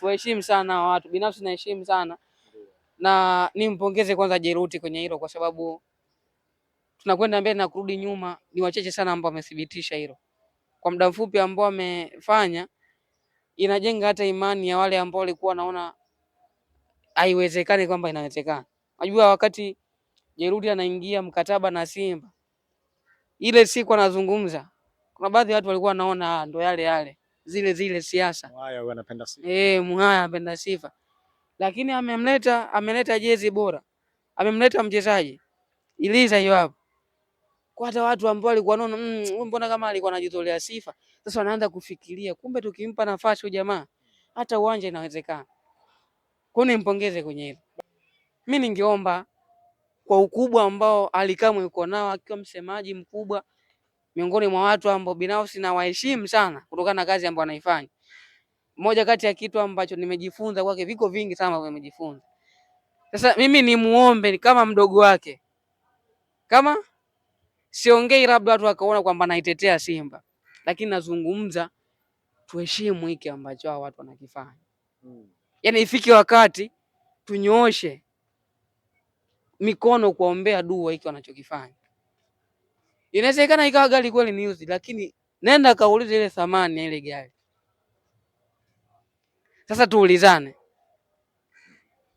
kuheshimu sana watu. Binafsi naheshimu sana. Na nimpongeze kwanza Jeruti kwenye hilo kwa sababu tunakwenda mbele na kurudi nyuma, ni wachache sana ambao wamethibitisha hilo. Kwa muda mfupi ambao amefanya, inajenga hata imani ya wale ambao walikuwa naona haiwezekani kwamba inawezekana. Unajua wakati Jeruti anaingia mkataba na Simba, ile siku anazungumza, kuna baadhi ya watu walikuwa wanaona ndo yale zile siasa. Mwaya anapenda sifa. Mwaya anapenda sifa. Lakini ameleta jezi bora. Amemleta mchezaji Iliza hiyo hapo. Kwa hata watu ambao walikuwa wanaona mbona kama alikuwa anajitolea sifa. Sasa wanaanza kufikiria kumbe tukimpa nafasi huyu jamaa hata uwanja inawezekana. Kwa nini nimpongeze kwenye hilo? Mimi ningeomba kwa ukubwa ambao Ally Kamwe yuko nao akiwa msemaji mkubwa miongoni mwa watu ambao binafsi na waheshimu sana kutokana na kazi ambayo anaifanya. Moja kati ya kitu ambacho nimejifunza kwake, viko vingi sana ambavyo nimejifunza. Sasa mimi ni muombe kama mdogo wake. Kama siongei labda watu wakaona kwamba naitetea Simba, lakini nazungumza tuheshimu hiki ambacho hao watu wanakifanya. Yaani ifike wakati tunyooshe mikono kuombea dua hiki wanachokifanya. Inawezekana ikawa gari kweli ni used, lakini nenda kaulize ile thamani ya ile gari. Sasa tuulizane.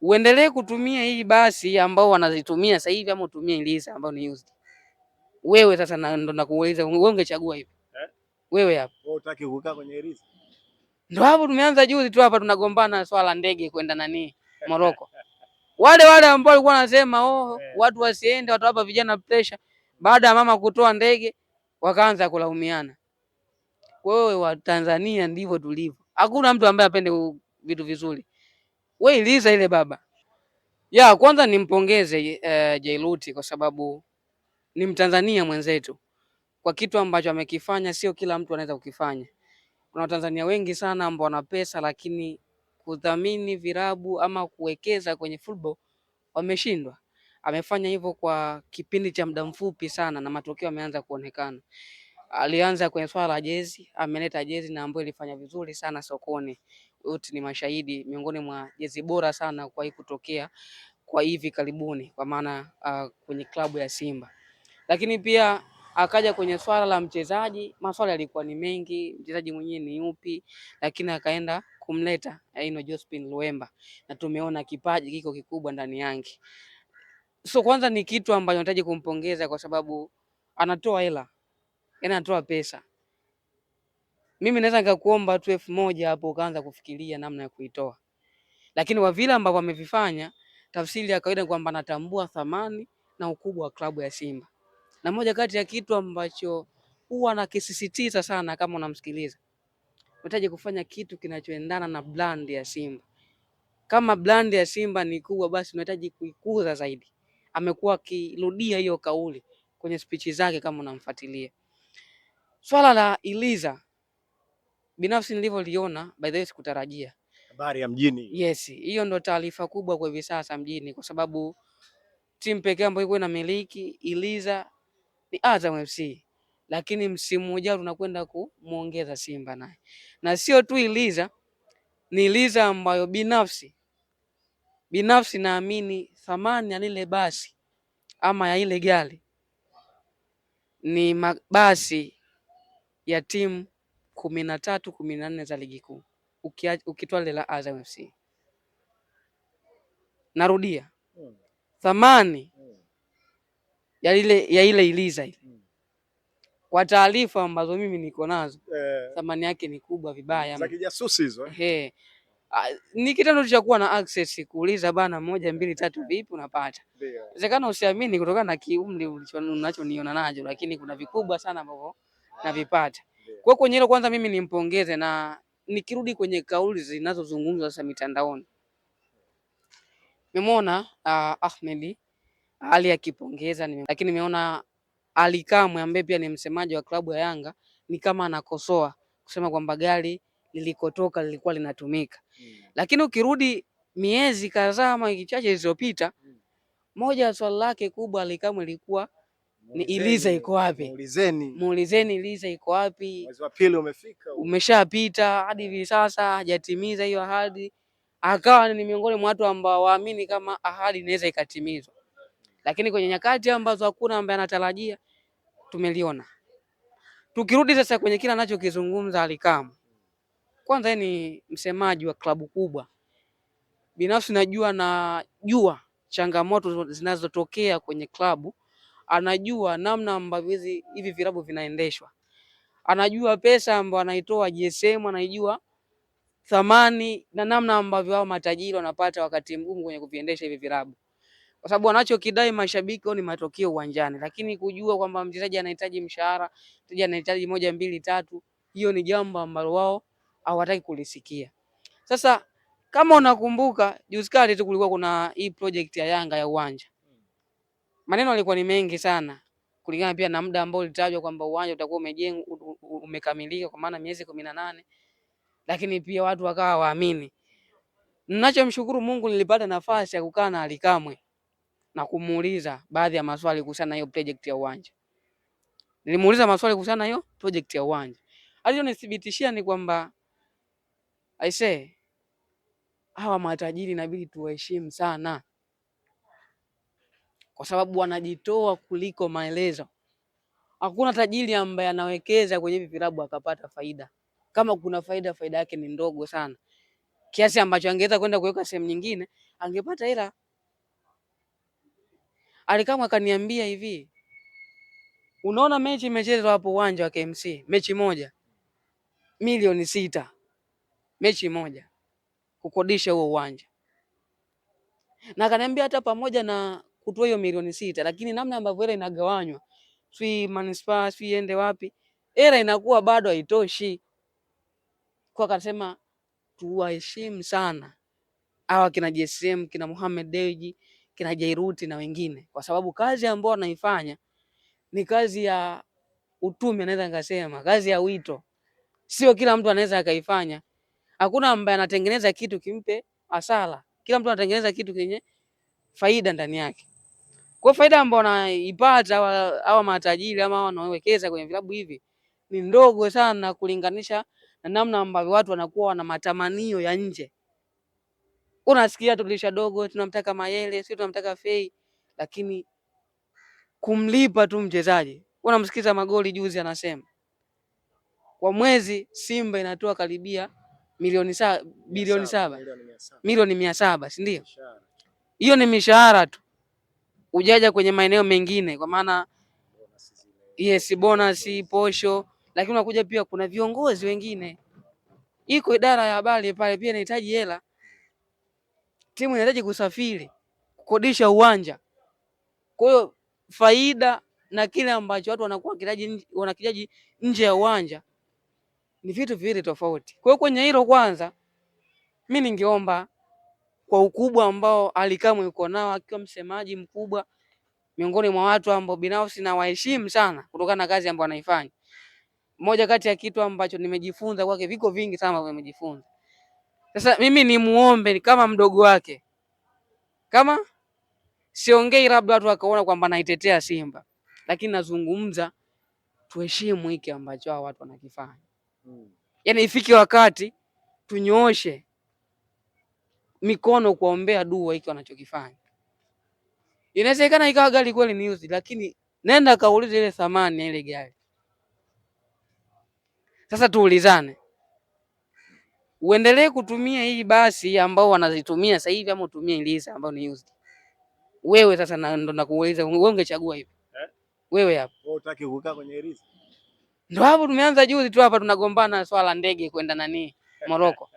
Uendelee kutumia hii basi ambao wanazitumia sasa hivi ama utumie Iliza ambao ni used. Wewe sasa ndo nakuuliza wewe ungechagua hivi? Wewe hapo. Wewe utaki kukaa kwenye Iliza? Ndio hapo tumeanza juzi tu hapa tunagombana swala ndege kwenda nani Morocco. Wale ambao walikuwa wanasema watu wasiende, watu hapa vijana pressure, baada ya mama kutoa ndege wakaanza kulaumiana. Wewe wa Tanzania ndivyo tulivyo. Hakuna mtu ambaye apende vitu vizuri. Wewe Iliza ile baba. Kwanza nimpongeze Jairuti kwa sababu ni Mtanzania mwenzetu. Kwa kitu ambacho amekifanya sio kila mtu anaweza kukifanya. Kuna Watanzania wengi sana ambao wana pesa lakini kudhamini virabu ama kuwekeza kwenye football wameshindwa. Amefanya hivyo kwa kipindi cha muda mfupi sana na matokeo yameanza kuonekana. Alianza kwenye swala la jezi, ameleta jezi na ambayo ilifanya vizuri sana sokoni. Wote ni mashahidi, miongoni mwa jezi bora sana kwa hii kutokea kwa hivi karibuni, kwa maana kwenye klabu ya Simba. Lakini pia akaja kwenye swala la mchezaji, maswali yalikuwa ni mengi, mchezaji mwenyewe ni yupi, lakini akaenda kumleta Jospin Luemba na tumeona kipaji kiko kikubwa ndani yake. So kwanza ni kitu ambacho nahitaji kumpongeza kwa sababu anatoa hela, anatoa pesa. Mimi naweza nikakuomba tu 1000 hapo ukaanza kufikiria namna ya kuitoa. Lakini kwa vile ambavyo amevifanya, tafsiri ya kawaida kwamba anatambua thamani na ukubwa wa klabu ya Simba. Na moja kati ya kitu ambacho huwa anakisisitiza sana kama unamsikiliza, unahitaji kufanya kitu kinachoendana na brand ya Simba. Kama brand ya Simba ni kubwa, basi unahitaji kuikuza zaidi. Amekuwa akirudia hiyo kauli kwenye speech zake kama unamfuatilia. Swala la Iliza binafsi nilivyoliona, by the way sikutarajia. Habari ya mjini. Yes, hiyo ndo taarifa kubwa kwa hivi sasa mjini kwa sababu timu pekee ambayo iko inamiliki Iliza ni Azam FC. Lakini msimu ujao tunakwenda kumuongeza Simba naye. Na sio tu Iliza, ni Iliza ambayo binafsi naamini thamani ya lile basi ama ya ile gari ni mabasi ya timu 13 14 za ligi kuu ukitoa ile la Azam FC. Narudia. Thamani ya ile Iliza ile. Kwa taarifa ambazo mimi niko nazo, thamani yake ni kubwa vibaya. Za kijasusi hizo. Ni kitendo cha kuwa na access kuuliza bana 1 2 3 vipi unapata. Inawezekana usiamini kutokana na kiumri unachoniona nacho, lakini kuna vikubwa sana ambavyo navipata. Kwa kwenye hilo kwanza mimi nimpongeze, na nikirudi kwenye kauli zinazozungumzwa sasa mitandaoni. Nimeona Ahmed Ali akipongeza, lakini nimeona Ally Kamwe ambaye pia ni msemaji wa klabu ya Yanga ni kama anakosoa kusema kwamba gari lilikotoka lilikuwa linatumika. Lakini ukirudi miezi kadhaa ama wiki chache zilizopita, moja ya swali lake kubwa Ally Kamwe ilikuwa ni Iliza iko wapi? Muulizeni Iliza iko wapi? Mwezi wa pili umefika. Umeshapita hadi hivi sasa hajatimiza hiyo ahadi. akawa ni miongoni mwa watu ambao waamini kama ahadi inaweza ikatimizwa, lakini kwenye nyakati ambazo hakuna ambaye anatarajia tumeliona. Tukirudi sasa kwenye kila anachokizungumza Ally Kamwe, kwanza yeye ni msemaji wa klabu kubwa. Binafsi najua changamoto zinazotokea kwenye klabu, anajua namna ambavyo hivi vilabu vinaendeshwa, anajua pesa ambayo anaitoa GSM, anajua thamani na namna ambavyo hao matajiri wanapata wakati mgumu kwenye kuviendesha hivi vilabu, kwa sababu wanachokidai mashabiki ni matokeo uwanjani, lakini kujua kwamba mchezaji anahitaji mshahara, mchezaji anahitaji 1 2 3, hiyo ni jambo ambalo wao hawataki kulisikia. Sasa kama unakumbuka juzi kati tu kulikuwa kuna hii project ya Yanga ya uwanja, maneno yalikuwa ni mengi sana kulingana pia na muda ambao ulitajwa kwamba uwanja utakuwa umejengwa umekamilika kwa maana miezi 18, lakini pia watu wakawa waamini. Ninachomshukuru Mungu, nilipata nafasi ya kukaa na Ally Kamwe na kumuuliza baadhi ya maswali kuhusiana na hiyo project ya uwanja. Nilimuuliza maswali kuhusiana na hiyo project ya uwanja. Alionithibitishia ni kwamba hawa matajiri inabidi tuwaheshimu sana, kwa sababu wanajitoa kuliko maelezo. Hakuna tajiri ambaye anawekeza kwenye hivi vilabu akapata faida. Kama kuna faida, faida yake ni ndogo sana, kiasi ambacho angeweza kwenda kuweka sehemu nyingine angepata hela. Ally Kamwe akaniambia hivi, unaona mechi imechezwa hapo uwanja wa KMC, mechi moja milioni 6, mechi moja kukodisha huo uwanja. Na akaniambia hata pamoja na kutoa hiyo milioni 6, lakini namna ambavyo hela inagawanywa, si manispaa si ende wapi, hela inakuwa bado haitoshi. Kwa akasema tuwaheshimu sana hawa kina GSM, kina Mohamed Dewji, kina Jairuti na wengine, kwa sababu kazi ambayo wanaifanya ni kazi ya utume, naweza nikasema kazi ya wito. Sio kila mtu anaweza akaifanya. Hakuna ambaye anatengeneza kitu kimpe hasara. Kila mtu anatengeneza kitu kenye faida ndani yake. Kwa faida ambayo wanaipata hawa matajiri ama wanaowekeza kwenye vilabu hivi ni ndogo sana kulinganisha na namna ambavyo watu wanakuwa wana matamanio ya nje. Unasikia tulisha dogo tunamtaka Mayele, sisi tunamtaka Fei, lakini kumlipa tu mchezaji. Unamsikiza Magoli juzi anasema kwa mwezi Simba inatoa karibia milioni 700, si ndio? Hiyo ni mishahara tu, ujaja kwenye maeneo mengine, kwa maana bonus, posho, lakini unakuja pia kuna viongozi wengine, iko idara ya habari pale pia inahitaji hela, timu inahitaji kusafiri, kukodisha uwanja. Kwa hiyo faida na kile ambacho watu wanakuwa wanakitaji nje ya uwanja ni vitu viwili tofauti. Kwa hiyo kwenye hilo kwanza, mimi ningeomba kwa ukubwa ambao Ally Kamwe yuko nao, akiwa msemaji mkubwa miongoni mwa watu ambao binafsi na waheshimu sana kutokana na kazi ambayo anaifanya. Moja kati ya kitu ambacho nimejifunza kwake, viko vingi sana ambavyo nimejifunza. Sasa mimi ni muombe kama mdogo wake, kama siongei labda watu wakaona kwamba naitetea Simba, lakini nazungumza tuheshimu hiki ambacho hao watu wanakifanya. Yaani ifike wakati tunyooshe mikono kuombea dua hiki wanachokifanya. Inawezekana ikawa gari kweli ni used, lakini nenda kaulize ile thamani ya ile gari. Sasa tuulizane, uendelee kutumia hii basi ambao wanazitumia sasa hivi ama utumie Iliza ambao ni used? Wewe sasa ndo nakuuliza, wewe ungechagua hivi? Wewe hapo. Wewe utaki kukaa kwenye Iliza? Ndio hapo tumeanza juzi tu hapa tunagombana swala ndege kwenda Morocco.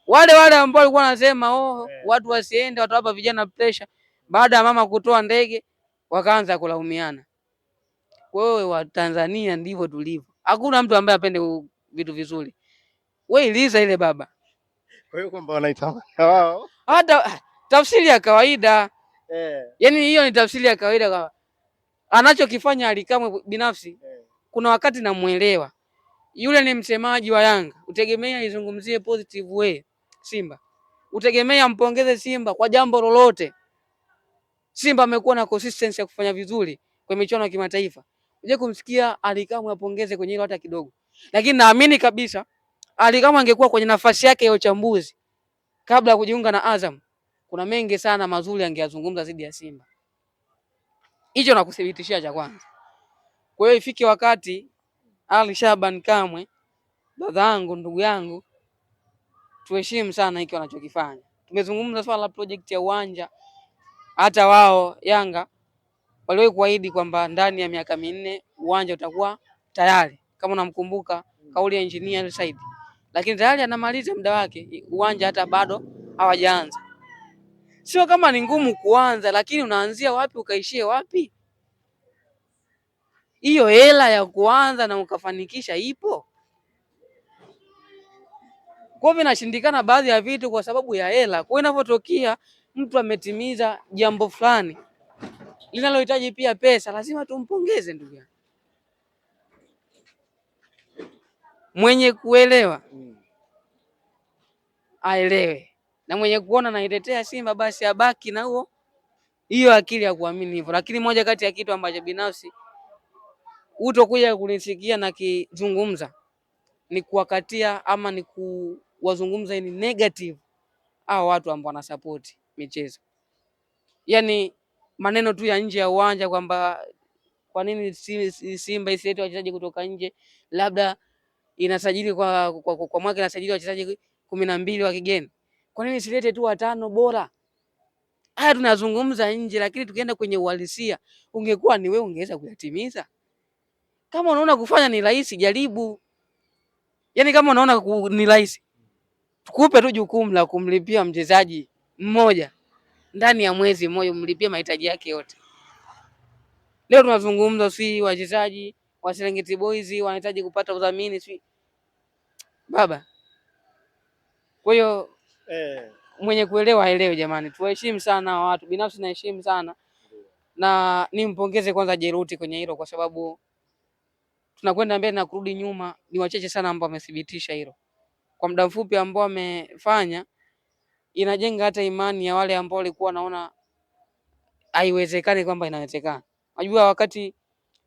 Wale ambao walikuwa wanasema watu wasiende, watu hapa vijana pressure, baada ya mama kutoa ndege wakaanza kulaumiana. Wewe wa Tanzania ndivyo tulivyo. Hakuna mtu ambaye apende vitu vizuri. Wewe Iliza ile baba. Kwa hiyo kwamba wanaitaka wao. Hata tafsiri ya kawaida. Yaani hiyo ni tafsiri ya kawaida kwa anachokifanya Ally Kamwe binafsi. Kuna wakati namuelewa. Yule ni msemaji wa Yanga. Utegemea izungumzie positive way Simba. Utegemea mpongeze Simba kwa jambo lolote. Simba amekuwa na consistency ya kufanya vizuri kwenye michuano ya kimataifa. Uje kumsikia Ally Kamwe apongeze kwenye hilo hata kidogo. Lakini naamini kabisa Ally Kamwe angekuwa kwenye nafasi yake ya uchambuzi, kabla ya kujiunga na Azam kuna mengi sana mazuri angeyazungumza dhidi ya Simba. Hicho nakuthibitishia cha kwanza. Kwa hiyo ifike wakati Ali Shaban Kamwe, dada yangu, ndugu yangu, tuheshimu sana hiki wanachokifanya. Tumezungumza swala la project ya uwanja, hata wao Yanga waliwahi kuahidi kwamba ndani ya miaka 4 uwanja utakuwa tayari. Kama unamkumbuka kauli ya engineer Said. Lakini tayari anamaliza muda wake, uwanja hata bado hawajaanza. Sio kama ni ngumu kuanza, lakini unaanzia wapi ukaishie wapi? Hiyo hela ya kuanza na ukafanikisha ipo. Kwa hivyo inashindikana baadhi ya vitu kwa sababu ya hela. Kwa hiyo inapotokea mtu ametimiza jambo fulani linalohitaji pia pesa, lazima tumpongeze ndugu yangu. Mwenye kuelewa aelewe, na mwenye kuona naitetea Simba basi abaki na hiyo akili ya kuamini hivyo. Lakini moja kati ya kitu ambacho binafsi utokuja kunisikia na kizungumza ni kuwakatia ama ni kuwazungumza ni negative hao watu ambao wanasupport michezo. Yaani maneno tu ya nje ya uwanja kwamba kwa nini Simba isilete wachezaji kutoka nje, labda inasajili kwa mwaka inasajili wachezaji 12 wa kigeni. Kwa nini isilete tu 5 bora? Haya tunazungumza nje, lakini tukienda kwenye uhalisia, ungekuwa ni wewe ungeweza kuyatimiza. Kama unaona kufanya ni rahisi, jaribu. Yaani kama unaona ni rahisi, tukupe tu jukumu la kumlipia mchezaji mmoja ndani ya mwezi mmoja, umlipie mahitaji yake yote. Leo tunazungumza si wachezaji wa Serengeti Boys wanahitaji kupata udhamini si baba. Kwa hiyo mwenye kuelewa aelewe jamani, tuheshimu sana watu. Binafsi naheshimu sana na nimpongeze kwanza Jeruti kwenye hilo, kwa sababu tunakwenda mbele na kurudi nyuma. Ni wachache sana ambao wamethibitisha hilo kwa muda mfupi ambao amefanya. Inajenga hata imani ya wale ambao walikuwa wanaona haiwezekani kwamba inawezekana. Unajua wakati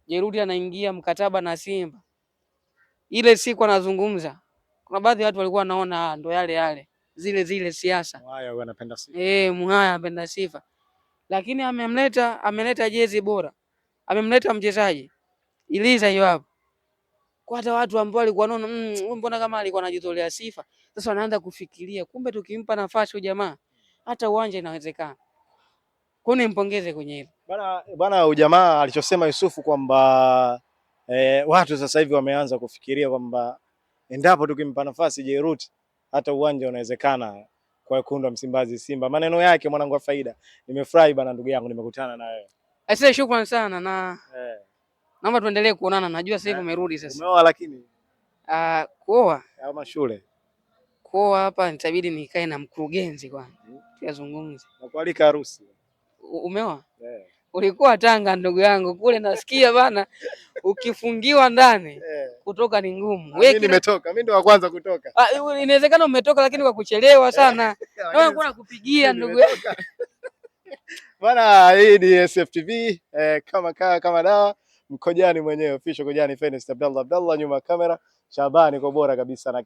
Jeruti anaingia mkataba na Simba, ile siku anazungumza, kuna baadhi ya watu walikuwa wanaona ndo yale zile siasa. Muhaya anapenda sifa. Muhaya anapenda sifa. Lakini ameleta jezi bora. Amemleta mchezaji Iliza hiyo hapo. Kwa hata watu ambao walikuwa wanaona mbona kama alikuwa anajitolea sifa, sasa wanaanza kufikiria kumbe tukimpa nafasi huyu jamaa hata uwanja inawezekana. Kwa nini nimpongeze kwenye hilo? Bwana ujamaa alichosema Yusufu kwamba watu sasa hivi wameanza kufikiria kwamba endapo tukimpa nafasi Jeruti hata uwanja unawezekana kwa wekundu wa Msimbazi Simba. Maneno yake mwanangu wa faida. Nimefurahi bana ndugu yangu, nimekutana na wewe. Asante, shukrani sana na naomba tuendelee kuonana. Najua sasa hivi umerudi sasa. Umeoa lakini? Kuoa au mashule? Kuoa hapa nitabidi nikae na mkurugenzi kwanza. Tuyazungumze. Nakualika harusi. Umeoa? Ulikuwa Tanga ndugu yangu, kule nasikia bana ukifungiwa ndani kutoka ni ngumu. Mimi nimetoka, mimi ndo wa kwanza kutoka. Inawezekana umetoka lakini kwa kuchelewa sana. Naona kuna kupigia ndugu yangu. Bana, hii ni SFTV kama dawa. Mkojani mwenyewe official Kojani Finest Abdallah nyuma kamera. Shabani kwa bora kabisa na